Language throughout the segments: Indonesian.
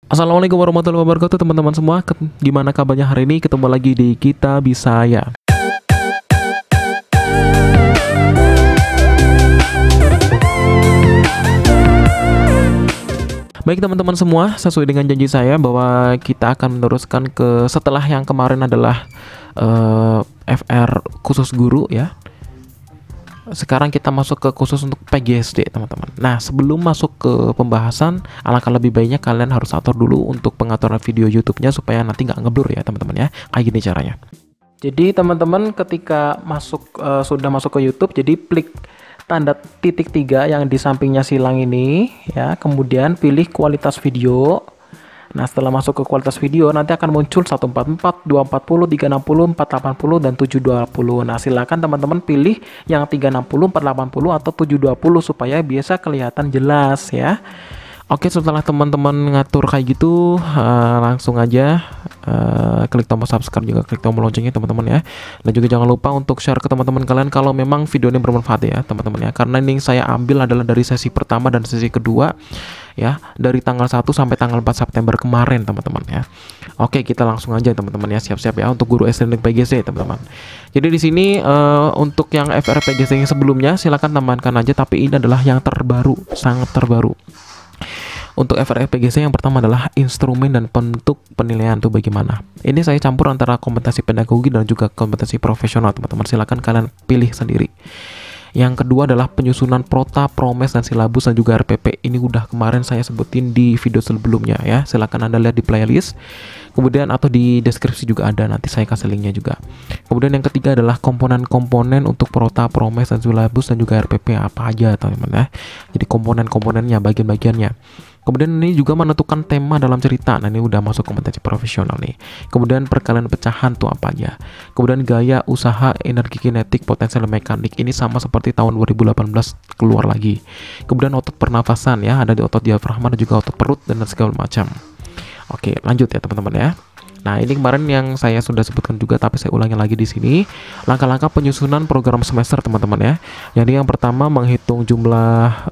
Assalamualaikum warahmatullahi wabarakatuh teman-teman semua. Gimana kabarnya hari ini? Ketemu lagi di Kita Bisa Ya. Baik teman-teman semua, sesuai dengan janji saya bahwa kita akan meneruskan ke setelah yang kemarin adalah FR khusus guru ya. Sekarang kita masuk ke khusus untuk PGSD teman-teman. Nah, sebelum masuk ke pembahasan, alangkah lebih baiknya kalian harus atur dulu untuk pengaturan video YouTube-nya supaya nanti nggak ngeblur ya teman-teman ya. Kayak gini caranya. Jadi teman-teman ketika sudah masuk ke YouTube, jadi klik tanda titik 3 yang di sampingnya silang ini ya, kemudian pilih kualitas video. Nah, setelah masuk ke kualitas video nanti akan muncul 144, 240, 360, 480 dan 720. Nah, silakan teman-teman pilih yang 360, 480 atau 720 supaya biasa kelihatan jelas ya. Oke, setelah teman-teman ngatur kayak gitu, langsung aja klik tombol subscribe, juga klik tombol loncengnya teman-teman ya. Dan juga jangan lupa untuk share ke teman-teman kalian kalau memang video ini bermanfaat ya teman-teman ya. Karena ini saya ambil adalah dari sesi pertama dan sesi kedua ya, dari tanggal 1 sampai tanggal 4 September kemarin teman-teman ya. Oke, kita langsung aja teman-teman ya, siap-siap ya untuk guru SD dan PGC teman-teman. Jadi di sini untuk yang FR PGC yang sebelumnya silakan tambahkan aja, tapi ini adalah yang terbaru, sangat terbaru. Untuk FRPGC yang pertama adalah instrumen dan bentuk penilaian tuh bagaimana. Ini saya campur antara kompetensi pedagogi dan juga kompetensi profesional teman-teman. Silakan kalian pilih sendiri. Yang kedua adalah penyusunan prota, promes, dan silabus dan juga RPP. Ini udah kemarin saya sebutin di video sebelumnya ya. Silakan Anda lihat di playlist. Kemudian atau di deskripsi juga ada, nanti saya kasih linknya juga. Kemudian yang ketiga adalah komponen-komponen untuk prota, promes, dan silabus dan juga RPP apa aja teman-teman ya. Jadi komponen-komponennya, bagian-bagiannya. Kemudian ini juga menentukan tema dalam cerita. Nah, ini udah masuk kompetensi profesional nih. Kemudian perkalian pecahan tuh apa aja. Kemudian gaya, usaha, energi kinetik, potensial mekanik. Ini sama seperti tahun 2018 keluar lagi. Kemudian otot pernafasan ya, ada di otot diafragma dan juga otot perut dan segala macam. Oke, lanjut ya teman-teman ya. Nah, ini kemarin yang saya sudah sebutkan juga, tapi saya ulangi lagi di sini. Langkah-langkah penyusunan program semester teman-teman ya. Jadi yang pertama menghitung jumlah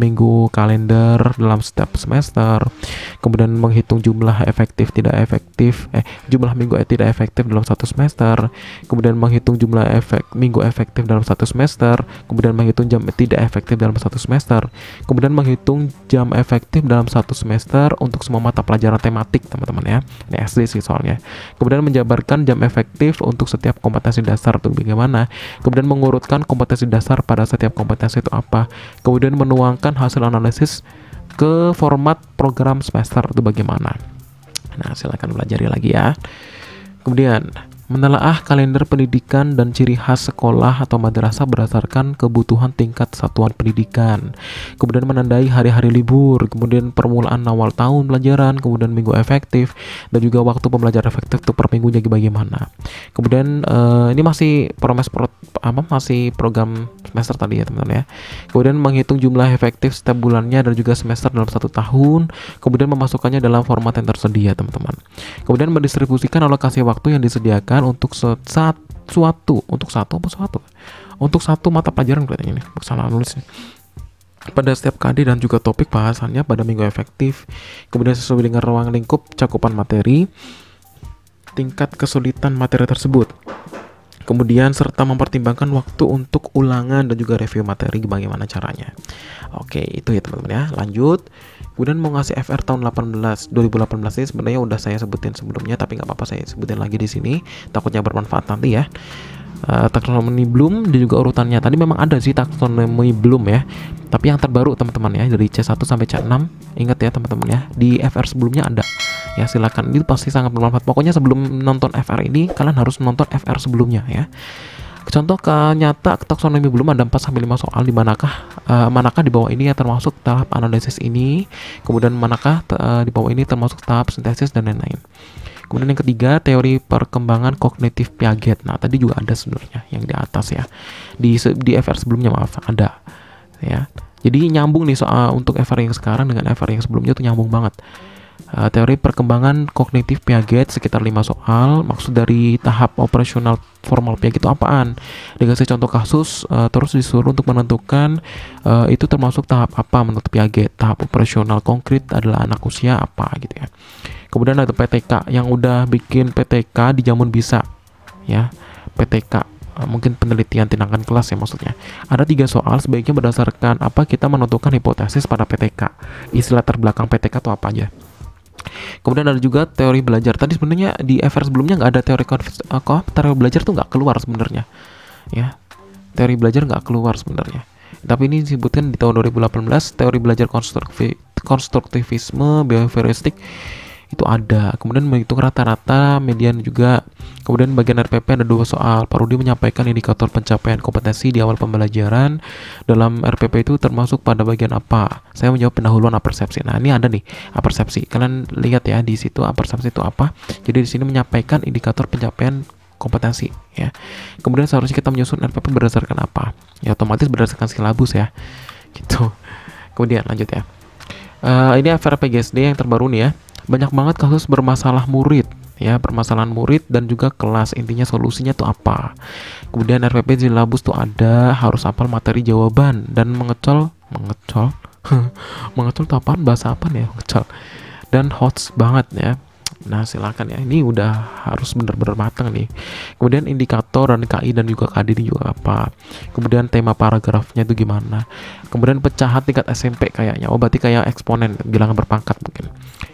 minggu kalender dalam setiap semester. Kemudian menghitung jumlah efektif tidak efektif, jumlah minggu tidak efektif dalam satu semester. Kemudian menghitung jumlah minggu efektif dalam satu semester. Kemudian menghitung jam tidak efektif dalam satu semester. Kemudian menghitung jam efektif dalam satu semester untuk semua mata pelajaran tematik teman-teman ya. Ini SD sih soalnya. Kemudian menjabarkan jam efektif untuk setiap kompetensi dasar itu bagaimana. Kemudian mengurutkan kompetensi dasar pada setiap kompetensi itu apa. Kemudian menuangkan hasil analisis ke format program semester itu bagaimana. Nah, silakan pelajari lagi ya. Kemudian menelaah kalender pendidikan dan ciri khas sekolah atau madrasah berdasarkan kebutuhan tingkat satuan pendidikan. Kemudian menandai hari-hari libur, kemudian permulaan awal tahun pelajaran, kemudian minggu efektif, dan juga waktu pembelajaran efektif itu per minggunya bagaimana. Kemudian ini masih masih program semester tadi ya teman-teman ya. Kemudian menghitung jumlah efektif setiap bulannya dan juga semester dalam satu tahun. Kemudian memasukkannya dalam format yang tersedia teman-teman. Kemudian mendistribusikan alokasi waktu yang disediakan untuk satu mata pelajaran kelihatannya nih, salah nulisnya, pada setiap KD dan juga topik bahasannya pada minggu efektif. Kemudian sesuai dengan ruang lingkup cakupan materi, tingkat kesulitan materi tersebut. Kemudian serta mempertimbangkan waktu untuk ulangan dan juga review materi bagaimana caranya. Oke, itu ya teman-teman ya. Lanjut. Kemudian mau ngasih FR tahun 2018 ini sebenarnya udah saya sebutin sebelumnya, tapi nggak apa-apa saya sebutin lagi di sini, takutnya bermanfaat nanti ya. Taksonomi Bloom dan juga urutannya tadi memang ada sih taksonomi Bloom ya, tapi yang terbaru teman-teman ya, dari C1 sampai C6. Ingat ya teman-teman ya, di FR sebelumnya ada ya, silakan, itu pasti sangat bermanfaat. Pokoknya sebelum nonton FR ini kalian harus nonton FR sebelumnya ya. Contoh nyata taksonomi Bloom ada 4-5 soal, di manakah di bawah ini yang termasuk tahap analisis ini, kemudian manakah di bawah ini termasuk tahap sintesis dan lain-lain. Kemudian yang ketiga, teori perkembangan kognitif Piaget. Nah, tadi juga ada sebenarnya yang di atas ya. Di FR sebelumnya ada ya. Jadi nyambung nih soal untuk FR yang sekarang dengan FR yang sebelumnya tuh nyambung banget. Teori perkembangan kognitif Piaget sekitar 5 soal. Maksud dari tahap operasional formal Piaget itu apaan? Dikasih contoh kasus, terus disuruh untuk menentukan itu termasuk tahap apa menurut Piaget. Tahap operasional konkret adalah anak usia apa gitu ya. Kemudian ada PTK, yang udah bikin PTK di Jamun bisa ya. PTK mungkin penelitian tindakan kelas ya maksudnya. Ada 3 soal, sebaiknya berdasarkan apa kita menentukan hipotesis pada PTK. Istilah terbelakang PTK itu apa aja. Kemudian ada juga teori belajar. Tadi sebenarnya di FR sebelumnya nggak ada teori belajar tuh nggak keluar sebenarnya. Ya, teori belajar nggak keluar sebenarnya. Tapi ini disebutkan di tahun 2018 teori belajar konstruktivisme behavioristik itu ada. Kemudian menghitung rata-rata median juga. Kemudian bagian RPP ada 2 soal. Parodi menyampaikan indikator pencapaian kompetensi di awal pembelajaran. Dalam RPP itu termasuk pada bagian apa? Saya menjawab pendahuluan apersepsi. Nah, ini ada nih apersepsi. Kalian lihat ya di situ apersepsi itu apa? Jadi di sini menyampaikan indikator pencapaian kompetensi ya. Kemudian seharusnya kita menyusun RPP berdasarkan apa? Ya otomatis berdasarkan silabus ya. Gitu. Kemudian lanjut ya. Ini FRPGSD yang terbaru nih ya. Banyak banget kasus bermasalah murid ya, permasalahan murid dan juga kelas. Intinya solusinya tuh apa? Kemudian RPP silabus tuh ada, harus hafal materi jawaban dan mengecol mengecol tuh apaan, bahasa apa nih ya mengecol, dan hots banget ya. Nah silakan ya, ini udah harus benar-benar matang nih. Kemudian indikator dan KI dan juga KD ini juga apa. Kemudian tema paragrafnya itu gimana. Kemudian pecahan tingkat SMP kayaknya, oh berarti kayak eksponen, bilangan berpangkat mungkin.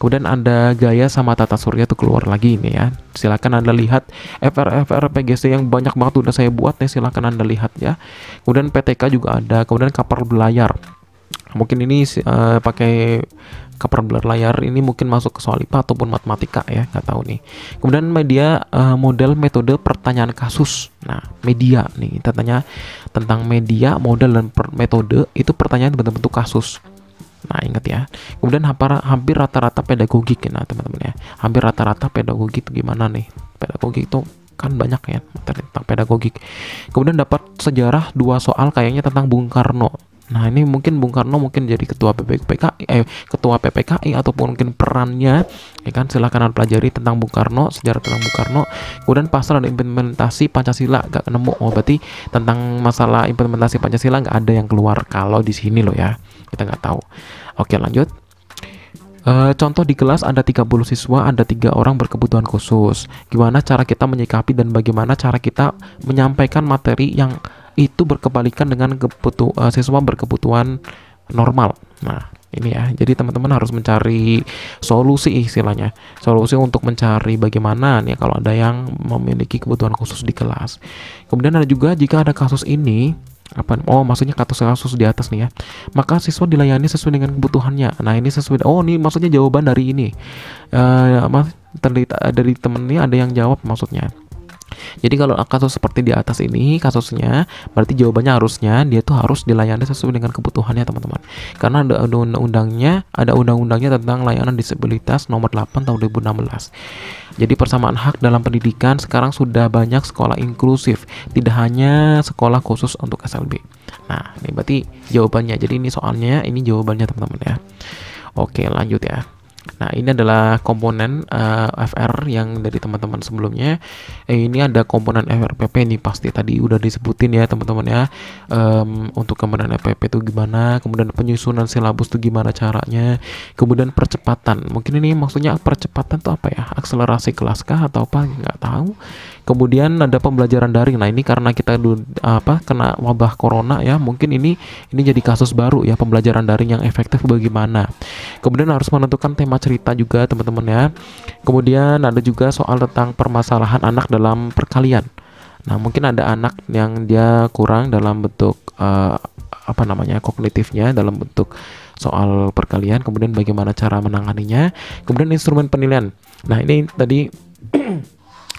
Kemudian ada gaya sama tata surya tuh keluar lagi ini ya. Silakan Anda lihat FR PGC yang banyak banget udah saya buat nih, silakan Anda lihat ya. Kemudian PTK juga ada, kemudian kapal berlayar. Mungkin ini pakai kapal berlayar ini mungkin masuk ke soal IPA ataupun matematika ya, nggak tahu nih. Kemudian media, model metode pertanyaan kasus. Nah media nih, kita tanya tentang media, model dan metode itu pertanyaan bentuk-bentuk kasus. Nah ingat ya. Kemudian hampir rata-rata pedagogik ya, nah teman-teman ya. Hampir rata-rata pedagogik itu gimana nih? Pedagogik itu kan banyak ya tentang pedagogik. Kemudian dapat sejarah 2 soal kayaknya tentang Bung Karno. Nah ini mungkin Bung Karno mungkin jadi ketua PPKI ataupun mungkin perannya ya kan. Silakan Anda pelajari tentang Bung Karno, sejarah tentang Bung Karno. Kemudian pasal dan implementasi Pancasila gak nemu. Oh berarti tentang masalah implementasi Pancasila nggak ada yang keluar kalau di sini loh ya, kita nggak tahu. Oke lanjut. Contoh di kelas ada 30 siswa, ada 3 orang berkebutuhan khusus. Gimana cara kita menyikapi dan bagaimana cara kita menyampaikan materi yang itu berkebalikan dengan siswa berkebutuhan normal. Nah ini ya, jadi teman-teman harus mencari solusi, istilahnya solusi untuk mencari bagaimana nih kalau ada yang memiliki kebutuhan khusus di kelas. Kemudian ada juga jika ada kasus ini apa, oh maksudnya kasus-kasus di atas nih ya, maka siswa dilayani sesuai dengan kebutuhannya. Nah ini sesuai, oh ini maksudnya jawaban dari ini dari temennya ada yang jawab maksudnya. Jadi kalau kasus seperti di atas ini kasusnya, berarti jawabannya harusnya dia tuh harus dilayani sesuai dengan kebutuhannya teman-teman. Karena ada undang-undangnya tentang layanan disabilitas nomor 8 tahun 2016. Jadi persamaan hak dalam pendidikan sekarang sudah banyak sekolah inklusif, tidak hanya sekolah khusus untuk SLB. Nah ini berarti jawabannya. Jadi ini soalnya, ini jawabannya teman-teman ya. Oke lanjut ya. Nah ini adalah komponen FR yang dari teman-teman sebelumnya. Ini ada komponen FRPP nih, pasti tadi udah disebutin ya teman-teman ya. Untuk komponen FRPP itu gimana, kemudian penyusunan silabus itu gimana caranya, kemudian percepatan. Mungkin ini maksudnya percepatan tuh apa ya, akselerasi kelas kah atau apa, nggak tahu. Kemudian ada pembelajaran daring. Nah ini karena kita kena wabah corona ya, mungkin ini jadi kasus baru ya, pembelajaran daring yang efektif bagaimana. Kemudian harus menentukan tema cerita juga teman-teman ya. Kemudian ada juga soal tentang permasalahan anak dalam perkalian. Nah mungkin ada anak yang dia kurang dalam bentuk kognitifnya dalam bentuk soal perkalian, kemudian bagaimana cara menanganinya. Kemudian instrumen penilaian. Nah ini tadi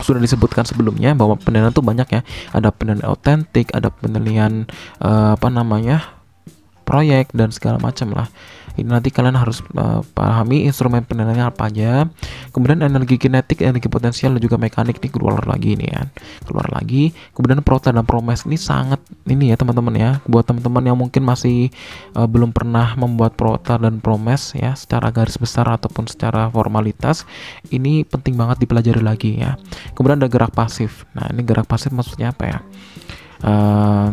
sudah disebutkan sebelumnya bahwa penilaian itu banyak ya. Ada penilaian autentik, ada penilaian proyek dan segala macam lah. Ini nanti kalian harus pahami instrumen penilaiannya apa aja. Kemudian energi kinetik, energi potensial dan juga mekanik nih keluar lagi nih ya. Keluar lagi. Kemudian prota dan promes ini sangat ini ya teman-teman ya. Buat teman-teman yang mungkin masih belum pernah membuat prota dan promes ya secara garis besar ataupun secara formalitas, ini penting banget dipelajari lagi ya. Kemudian ada gerak pasif. Nah, ini gerak pasif maksudnya apa ya?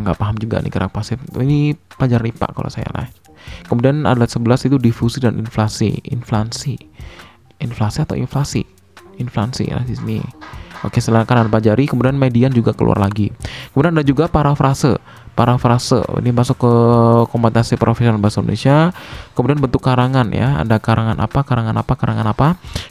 Nggak paham juga nih gerak pasif. Ini pelajaran IPA kalau saya lah. Kemudian alat 11 itu difusi dan inflasi atau inflasi ya di sini. Oke, silakan Anda pelajari. Kemudian median juga keluar lagi. Kemudian ada juga parafrase ini masuk ke kompetensi profesional bahasa Indonesia. Kemudian bentuk karangan ya, ada karangan apa.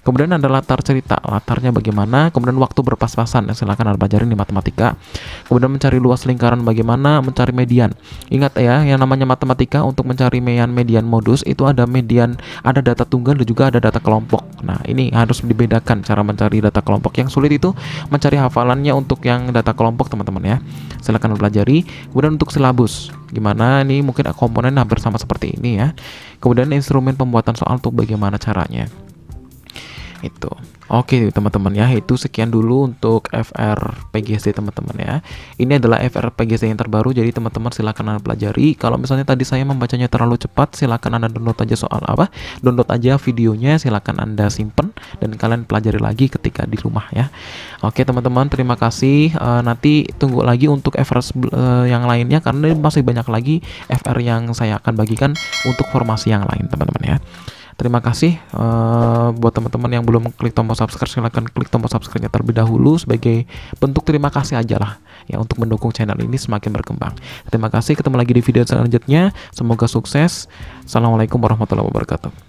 Kemudian ada latar cerita, latarnya bagaimana. Kemudian waktu berpas-pasan, ya, silakan Anda pelajari di matematika. Kemudian mencari luas lingkaran bagaimana, mencari median. Ingat ya, yang namanya matematika untuk mencari median modus itu ada median, ada data tunggal dan juga ada data kelompok. Nah, ini harus dibedakan cara mencari data kelompok. Yang sulit itu mencari hafalannya untuk yang data kelompok, teman-teman ya. Silakan pelajari. Kemudian untuk silabus, gimana nih, mungkin komponen hampir sama seperti ini ya. Kemudian instrumen pembuatan soal tuh bagaimana caranya. Itu. Oke teman-teman ya, itu sekian dulu untuk FRPGC teman-teman ya. Ini adalah FRPGC yang terbaru, jadi teman-teman silakan Anda pelajari. Kalau misalnya tadi saya membacanya terlalu cepat, silakan Anda download aja download aja videonya, silakan Anda simpen dan kalian pelajari lagi ketika di rumah ya. Oke teman-teman, terima kasih. Nanti tunggu lagi untuk FR yang lainnya karena masih banyak lagi FR yang saya akan bagikan untuk formasi yang lain teman-teman ya. Terima kasih. Buat teman-teman yang belum klik tombol subscribe, silahkan klik tombol subscribe-nya terlebih dahulu sebagai bentuk terima kasih aja lah ya untuk mendukung channel ini semakin berkembang. Terima kasih, ketemu lagi di video selanjutnya. Semoga sukses. Assalamualaikum warahmatullahi wabarakatuh.